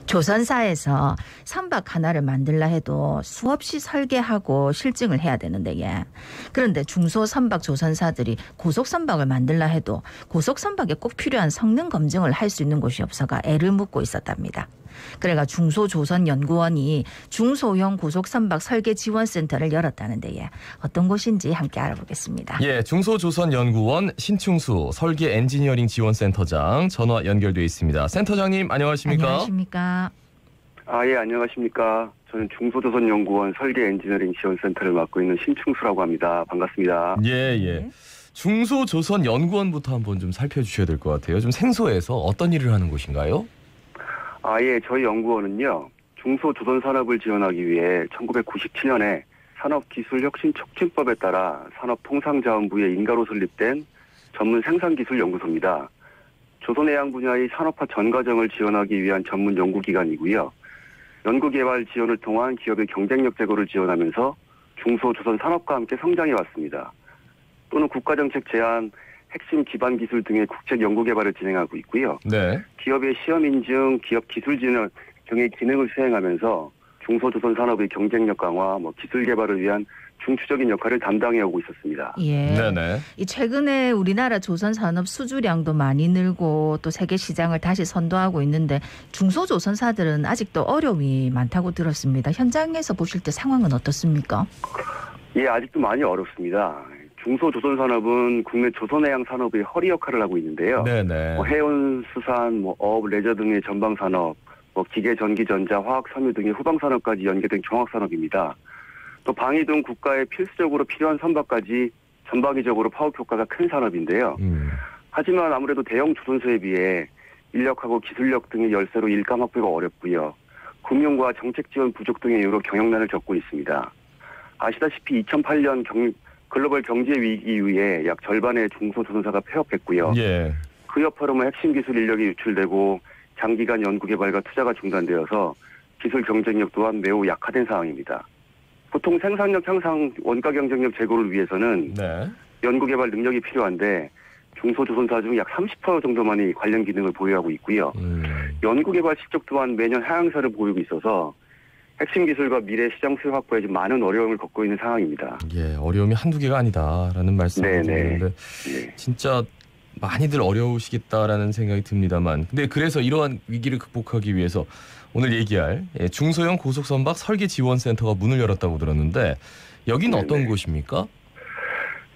조선사에서 선박 하나를 만들라 해도 수없이 설계하고 실증을 해야 되는데 그런데 중소선박 조선사들이 고속선박을 만들라 해도 고속선박에 꼭 필요한 성능 검증을 할 수 있는 곳이 없어가 애를 묻고 있었답니다. 그래가 중소조선연구원이 중소형 고속선박 설계 지원센터를 열었다는데 어떤 곳인지 함께 알아보겠습니다. 예, 중소조선연구원 신충수 설계 엔지니어링 지원센터장 전화 연결돼 있습니다. 센터장님 안녕하십니까? 안녕하십니까? 예, 안녕하십니까. 저는 중소조선연구원 설계 엔지니어링 지원센터를 맡고 있는 신충수라고 합니다. 반갑습니다. 예. 중소조선연구원부터 한번 좀 살펴주셔야 될 것 같아요. 좀 생소해서 어떤 일을 하는 곳인가요? 예, 저희 연구원은요, 중소조선산업을 지원하기 위해 1997년에 산업기술혁신촉진법에 따라 산업통상자원부의 인가로 설립된 전문 생산기술연구소입니다. 조선해양 분야의 산업화 전 과정을 지원하기 위한 전문 연구기관이고요. 연구개발 지원을 통한 기업의 경쟁력 제고를 지원하면서 중소조선 산업과 함께 성장해 왔습니다. 또는 국가정책 제안, 핵심 기반 기술 등의 국책 연구 개발을 진행하고 있고요. 네. 기업의 시험 인증, 기업 기술 진흥 등의 기능을 수행하면서 중소조선 산업의 경쟁력 강화, 기술 개발을 위한 중추적인 역할을 담당해 오고 있었습니다. 예. 네네. 이 최근에 우리나라 조선 산업 수주량도 많이 늘고 또 세계 시장을 다시 선도하고 있는데 중소조선사들은 아직도 어려움이 많다고 들었습니다. 현장에서 보실 때 상황은 어떻습니까? 예, 아직도 많이 어렵습니다. 중소조선산업은 국내 조선해양 산업의 허리 역할을 하고 있는데요. 네네. 해운, 수산, 어업, 레저 등의 전방산업, 기계, 전기, 전자, 화학, 섬유 등의 후방산업까지 연계된 종합산업입니다. 또 방위 등 국가에 필수적으로 필요한 선박까지 전방위적으로 파급 효과가 큰 산업인데요. 하지만 아무래도 대형 조선소에 비해 인력하고 기술력 등의 열세로 일감 확보가 어렵고요. 금융과 정책 지원 부족 등의 이유로 경영난을 겪고 있습니다. 아시다시피 2008년 글로벌 경제 위기 이후에 약 절반의 중소조선사가 폐업했고요. 예. 그 여파로 핵심 기술 인력이 유출되고 장기간 연구개발과 투자가 중단되어서 기술 경쟁력 또한 매우 약화된 상황입니다. 보통 생산력 향상, 원가 경쟁력 제고를 위해서는 네. 연구개발 능력이 필요한데 중소조선사 중 약 30% 정도만이 관련 기능을 보유하고 있고요. 연구개발 실적 또한 매년 하향세를 보이고 있어서 핵심 기술과 미래 시장 수요 확보에 좀 많은 어려움을 겪고 있는 상황입니다. 예, 어려움이 한두 개가 아니다라는 말씀을 드리는데 진짜 많이들 어려우시겠다라는 생각이 듭니다만 근데 그래서 이러한 위기를 극복하기 위해서 오늘 얘기할 중소형 고속선박 설계지원센터가 문을 열었다고 들었는데 여기는 어떤 곳입니까?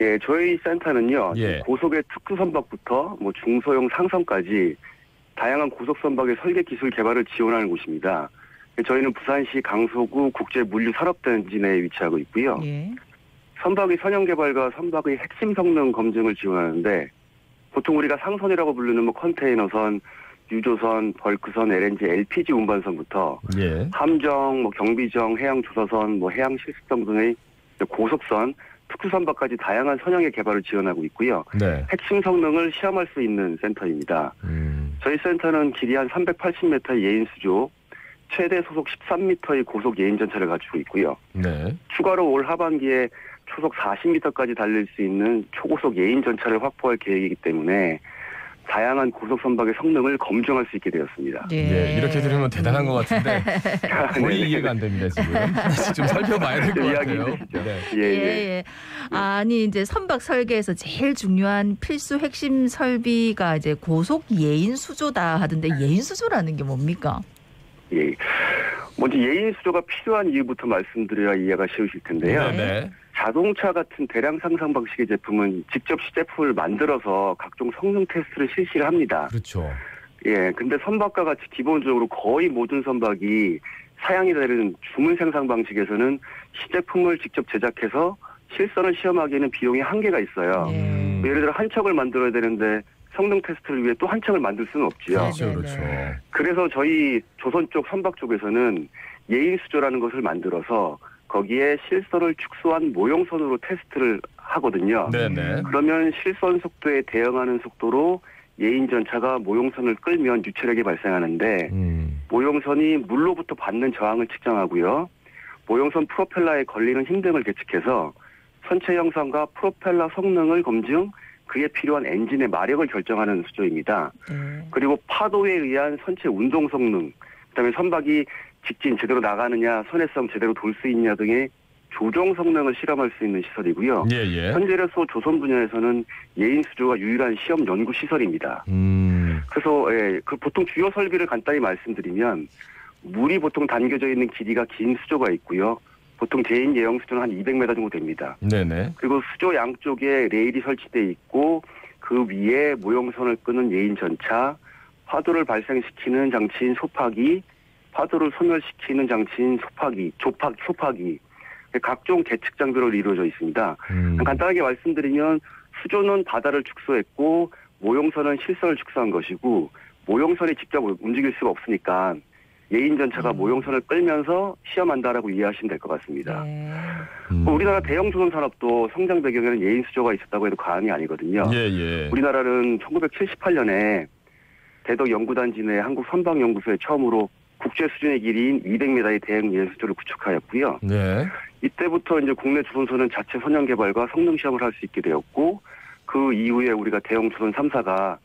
예, 저희 센터는요. 예. 고속의 특수선박부터 중소형 상선까지 다양한 고속선박의 설계 기술 개발을 지원하는 곳입니다. 저희는 부산시 강서구 국제물류산업단지 내에 위치하고 있고요. 예. 선박의 선형 개발과 선박의 핵심 성능 검증을 지원하는데 보통 우리가 상선이라고 부르는 컨테이너선, 유조선, 벌크선, LNG, LPG 운반선부터 예. 함정, 경비정, 해양조사선, 해양실습정 등의 고속선, 특수선박까지 다양한 선형의 개발을 지원하고 있고요. 네. 핵심 성능을 시험할 수 있는 센터입니다. 저희 센터는 길이 한 380m의 예인수조, 최대 소속 13m의 고속 예인전차를 갖추고 있고요. 네. 추가로 올 하반기에 초속 40m까지 달릴 수 있는 초고속 예인전차를 확보할 계획이기 때문에 다양한 고속선박의 성능을 검증할 수 있게 되었습니다. 예, 이렇게 들으면 대단한 것 같은데 거의 이해가 안 됩니다 지금. 좀 살펴봐야 될 것 같아요. 예. 아니 이제 선박 설계에서 제일 중요한 필수 핵심 설비가 이제 고속 예인 수조다 하던데 예인 수조라는 게 뭡니까? 예. 먼저 예인 수조가 필요한 이유부터 말씀드려야 이해가 쉬우실 텐데요. 네. 자동차 같은 대량 상상 방식의 제품은 직접 시제품을 만들어서 각종 성능 테스트를 실시를 합니다. 그렇죠. 예, 근데 선박과 같이 기본적으로 거의 모든 선박이 사양이 되는 주문 생산 방식에서는 시제품을 직접 제작해서 실선을 시험하기에는 비용이 한계가 있어요. 예를 들어 한 척을 만들어야 되는데 성능 테스트를 위해 또 한 척을 만들 수는 없지요. 그렇죠. 그래서 저희 조선 쪽 선박 쪽에서는 예인 수조라는 것을 만들어서 거기에 실선을 축소한 모형선으로 테스트를 하거든요. 네네. 그러면 실선 속도에 대응하는 속도로 예인 전차가 모형선을 끌면 유출력이 발생하는데 모형선이 물로부터 받는 저항을 측정하고요. 모형선 프로펠러에 걸리는 힘 등을 계측해서 선체 형상과 프로펠러 성능을 검증, 그에 필요한 엔진의 마력을 결정하는 수조입니다. 그리고 파도에 의한 선체 운동 성능, 그다음에 선박이 직진 제대로 나가느냐, 선회성 제대로 돌 수 있냐 등의 조종 성능을 실험할 수 있는 시설이고요. 예. 현재로서 조선 분야에서는 예인 수조가 유일한 시험 연구 시설입니다. 그래서 보통 주요 설비를 간단히 말씀드리면 물이 보통 담겨져 있는 길이가 긴 수조가 있고요. 보통 제인 예형 수조는 한 200m 정도 됩니다. 네네. 그리고 수조 양쪽에 레일이 설치돼 있고 그 위에 모형선을 끄는 예인 전차, 파도를 발생시키는 장치인 소파기, 파도를 소멸시키는 장치인 소파기, 각종 계측 장비로 이루어져 있습니다. 간단하게 말씀드리면 수조는 바다를 축소했고 모형선은 실선을 축소한 것이고 모형선이 직접 움직일 수가 없으니까 예인 전차가 모형선을 끌면서 시험한다라고 이해하시면 될 것 같습니다. 우리나라 대형 조선 산업도 성장 배경에는 예인 수조가 있었다고 해도 과언이 아니거든요. 우리나라는 1978년에 대덕 연구단지 내 한국 선박연구소에 처음으로 국제 수준의 길이인 200m의 대형 예인 수조를 구축하였고요. 네. 이때부터 이제 국내 조선소는 자체 선형 개발과 성능 시험을 할 수 있게 되었고 그 이후에 우리가 대형 조선 3사가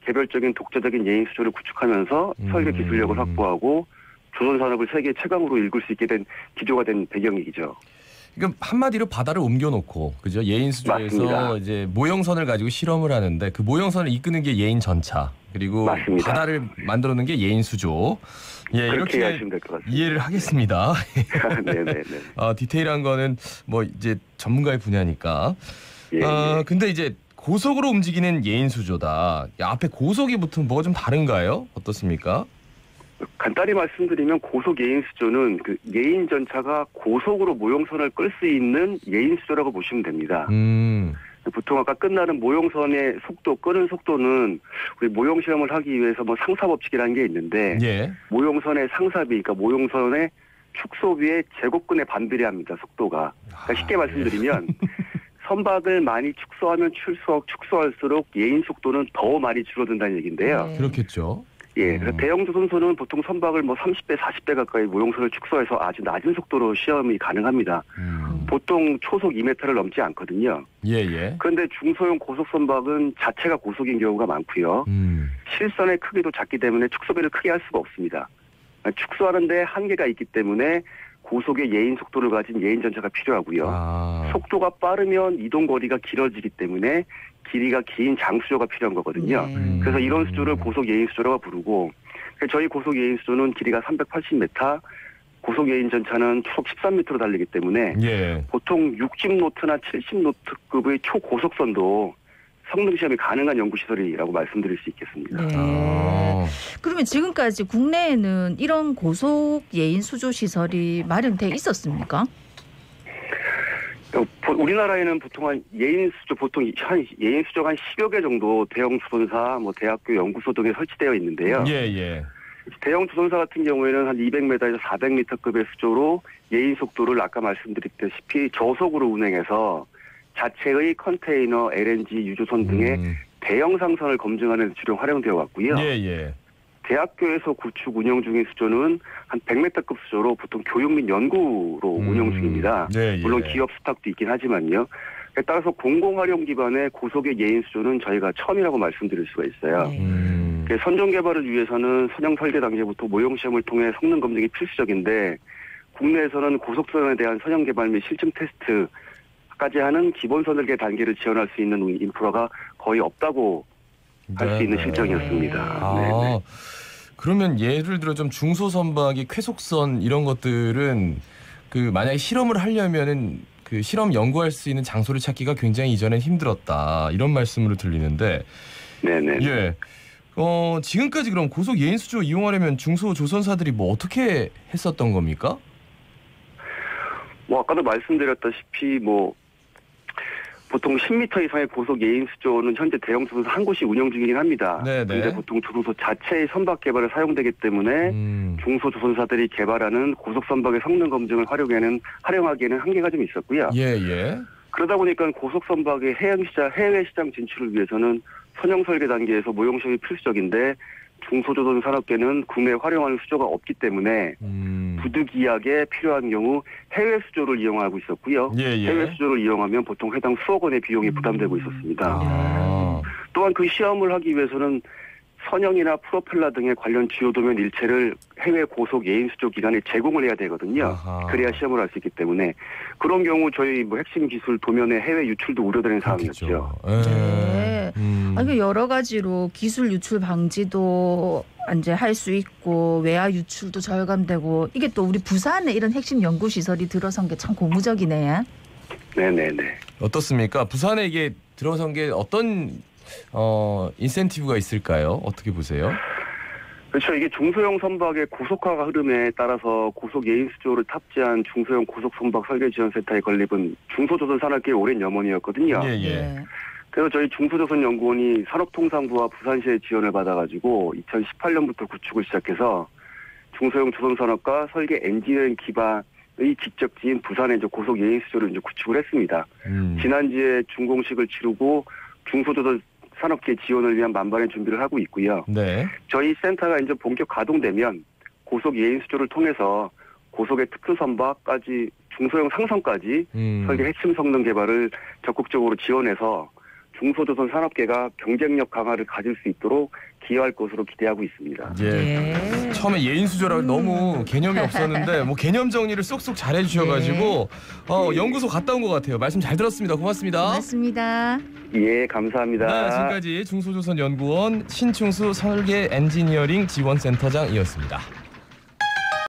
개별적인 독자적인 예인 수조를 구축하면서 설계 기술력을 확보하고 조선 산업을 세계 최강으로 일굴 수 있게 된 기조가 된 배경이죠. 그러니까 한마디로 바다를 옮겨놓고 그죠? 예인 수조에서 맞습니다. 이제 모형선을 가지고 실험을 하는데 그 모형선을 이끄는 게 예인 전차 그리고 맞습니다. 바다를 만들어놓는 게 예인 수조. 예, 그렇게 이렇게 이해하시면 될 것 같습니다. 이해를 하겠습니다. 네네네. 디테일한 거는 뭐 이제 전문가의 분야니까. 예. 근데 이제 고속으로 움직이는 예인 수조다. 앞에 고속이 붙으면 뭐가 좀 다른가요? 어떻습니까? 간단히 말씀드리면 고속 예인 수조는 그 예인 전차가 고속으로 모형선을 끌 수 있는 예인 수조라고 보시면 됩니다. 보통 아까 끝나는 모형선의 속도, 끄는 속도는 우리 모형 시험을 하기 위해서 뭐 상사법칙이라는 게 있는데 모형선의 상사비, 그러니까 모형선의 축소비의 제곱근에 반비례합니다. 속도가. 그러니까 쉽게 말씀드리면 선박을 많이 축소하면 축소할수록 예인 속도는 더 많이 줄어든다는 얘기인데요. 그렇겠죠. 예, 그래서 대형 조선소는 보통 선박을 뭐 30배, 40배 가까이 모형선을 축소해서 아주 낮은 속도로 시험이 가능합니다. 보통 초속 2m를 넘지 않거든요. 그런데 중소형 고속 선박은 자체가 고속인 경우가 많고요. 실선의 크기도 작기 때문에 축소비를 크게 할 수가 없습니다. 축소하는데 한계가 있기 때문에 고속의 예인 속도를 가진 예인 전차가 필요하고요. 속도가 빠르면 이동 거리가 길어지기 때문에 길이가 긴 장수조가 필요한 거거든요. 그래서 이런 수조를 고속 예인 수조라고 부르고 저희 고속 예인 수조는 길이가 380m, 고속 예인 전차는 초속 13m로 달리기 때문에 보통 60노트나 70노트급의 초고속선도 성능 시험이 가능한 연구시설이라고 말씀드릴 수 있겠습니다. 그러면 지금까지 국내에는 이런 고속 예인 수조 시설이 마련돼 있었습니까? 우리나라에는 보통 한 예인 수조가 한 10여 개 정도 대형 조선사, 뭐 대학교 연구소 등에 설치되어 있는데요. 대형 조선사 같은 경우에는 한 200m에서 400m급의 수조로 예인 속도를 아까 말씀드렸다시피 저속으로 운행해서 자체의 컨테이너, LNG, 유조선 등의 대형 상선을 검증하는 데 주로 활용되어 왔고요. 대학교에서 구축 운영 중인 수조는 한 100m급 수조로 보통 교육 및 연구로 운영 중입니다. 물론 기업 수탁도 있긴 하지만요. 따라서 공공활용 기반의 고속의 예인 수조는 저희가 처음이라고 말씀드릴 수가 있어요. 선종 개발을 위해서는 선형 설계 단계부터 모형 시험을 통해 성능 검증이 필수적인데 국내에서는 고속선에 대한 선형 개발 및 실증 테스트까지 하는 기본 설계 단계를 지원할 수 있는 인프라가 거의 없다고 할 수 있는 실정이었습니다. 그러면 예를 들어 좀 중소선박이 쾌속선 이런 것들은 그 만약에 실험을 하려면은 그 실험 연구할 수 있는 장소를 찾기가 굉장히 이전엔 힘들었다 이런 말씀으로 들리는데 지금까지 그럼 고속 예인 수조 이용하려면 중소 조선사들이 뭐 어떻게 했었던 겁니까? 아까도 말씀드렸다시피 보통 10m 이상의 고속 예인 수조는 현재 대형 조선소 한 곳이 운영 중이긴 합니다. 그런데 보통 조선소 자체의 선박 개발에 사용되기 때문에 중소 조선사들이 개발하는 고속 선박의 성능 검증을 활용하기에는 한계가 좀 있었고요. 그러다 보니까 고속 선박의 해외 시장 진출을 위해서는 선형 설계 단계에서 모형 시험이 필수적인데 중소조선 산업계는 국내에 활용하는 수조가 없기 때문에 부득이하게 필요한 경우 해외 수조를 이용하고 있었고요. 해외 수조를 이용하면 보통 해당 수억 원의 비용이 부담되고 있었습니다. 또한 그 시험을 하기 위해서는 선형이나 프로펠러 등의 관련 주요 도면 일체를 해외 고속 예인 수조 기관에 제공을 해야 되거든요. 아하. 그래야 시험을 할 수 있기 때문에 그런 경우 저희 뭐 핵심 기술 도면의 해외 유출도 우려되는 상황이었죠. 네. 아니 여러 가지로 기술 유출 방지도 이제 할 수 있고 외화 유출도 절감되고 이게 또 우리 부산에 이런 핵심 연구 시설이 들어선 게 참 고무적이네. 네네네. 어떻습니까? 부산에 이게 들어선 게 어떤 인센티브가 있을까요? 어떻게 보세요? 그렇죠. 이게 중소형 선박의 고속화 흐름에 따라서 고속 예인 수조를 탑재한 중소형 고속 선박 설계 지원 센터의 건립은 중소조선 산업계의 오랜 염원이었거든요. 예. 그래서 저희 중소조선연구원이 산업통상부와 부산시의 지원을 받아가지고 2018년부터 구축을 시작해서 중소형 조선산업과 설계 엔지니어링 기반의 직접지인 부산의 이제 고속 예인 수조를 이제 구축을 했습니다. 지난주에 준공식을 치르고 중소조선 산업계 지원을 위한 만반의 준비를 하고 있고요. 네. 저희 센터가 이제 본격 가동되면 고속 예인 수조를 통해서 고속의 특수 선박까지 중소형 상선까지 설계 핵심 성능 개발을 적극적으로 지원해서 중소조선 산업계가 경쟁력 강화를 가질 수 있도록 기여할 것으로 기대하고 있습니다. 예. 처음에 예인 수조라고 너무 개념이 없었는데 뭐 개념 정리를 쏙쏙 잘 해주셔가지고 연구소 갔다 온 것 같아요. 말씀 잘 들었습니다. 고맙습니다. 고맙습니다. 예, 감사합니다. 네, 지금까지 중소조선연구원 신충수 설계 엔지니어링 지원센터장이었습니다.